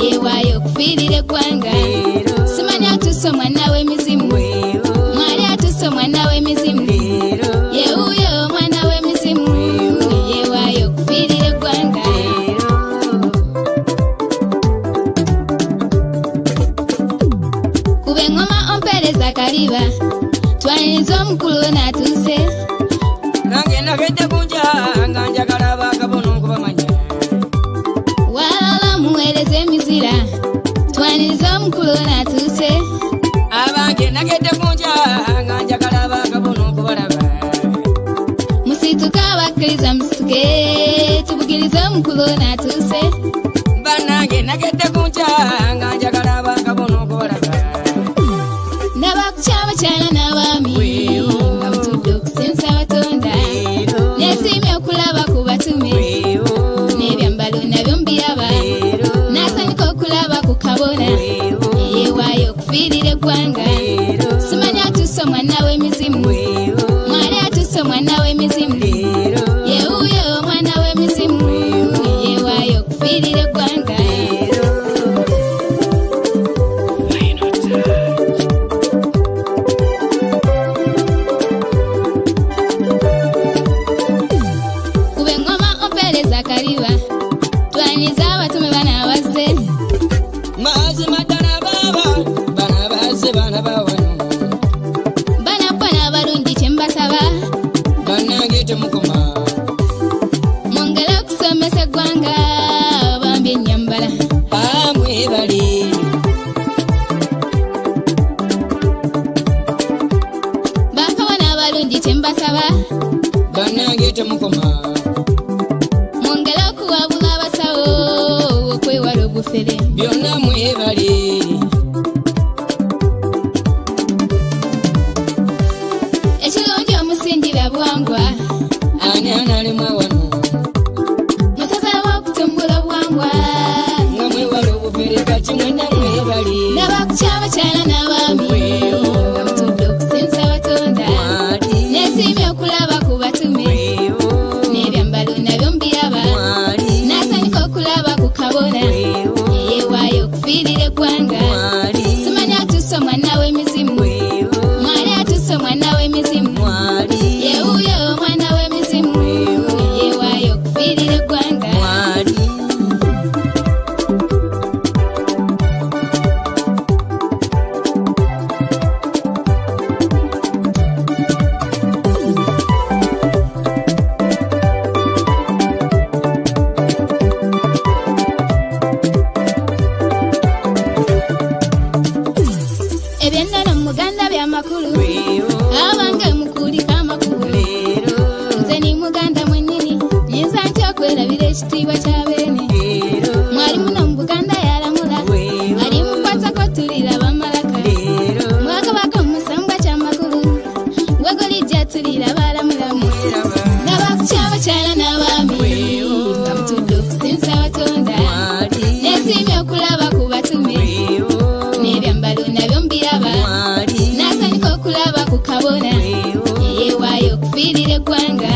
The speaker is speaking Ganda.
Yeewaayo kufiirira eggwanga simanya atusse omwana w'emizimu mwali atusse omwana w'emizimu yewuuyo omwana w'emizimu yeewaayo kufiirira eggwanga kuba engoma ompeereza kaliba twaniriza omukulu n'atuuse nange nagedde kunja nga njagala abakabono nkubamanya muweereza emizira twaniriza omukulu n'atuuse abange nagedde kunja nga njagala abakabono okubalaba musituke abakkiriza musituke tubugirize omukulu n'atuuse bannange nagedde kunja nga njagala abakabono okubalaba n'abakukyamakyala n'abaami nga mutudde okusinza Katonda neesiimye okulaba ku batume n'ebyambalo nabyo mbiraba okulaba ku kabona yeewaayo okufiirira eggwanga simanya atusse omwana w'emizimu mwali atusse omwana w'emizimu yewuuyo omwana w'emizimu yeewaayo okufiirira eggwanga kuba engoma ompeereza kaliba twaniriza abatume banabazze mazima ddala baba bana bazze bana bawano bana bwana abalungi kye mbasaba bannange temukoma mwongere okusomesa eggwanga bambi ennyambala amwebali bakabona abalungi kye mbasaba bannange temukoma mwongere okuwabula abasawo okwewala obufere byonna mwebali ekirungi omusingira buwangwa ani analemwa wano musasalawo okutumbula obuwangwa nga mwewala obufere kati mwenna mwebali n'abakukyamakyala n'abaami nga mutudde okusinza Katonda neesiimye okulaba ku batume n'ebyambalo nabyo mbiraba n'asanyuka okulaba ku kabona yeewaayo okufiirira eggwanga simanya atusse omwana w'emizimu mwali atusse omwana w'emizimu yewuuyo omwana w'emizimu yeewaayo okufiirira eggwanga ebyennono muganda byamakulu abange mukulika amakulu nze ni muganda mwennyini nyinza nti okwerabira ekitiibwa ky'abeene mwali muno mu buganda yalamula ali mukwatako tulira bamalaka mwakabaka omusambwa kyamakulu wegolijja tulira balamulamu n'abakukyamakyala n'abaami nga mutudde okusinza Katonda neesiimye okulaba ku batume n'ebyambalo nabyo mbiraba n'asanyuka okulaba ku kabona yeewaayo okufiirira eggwanga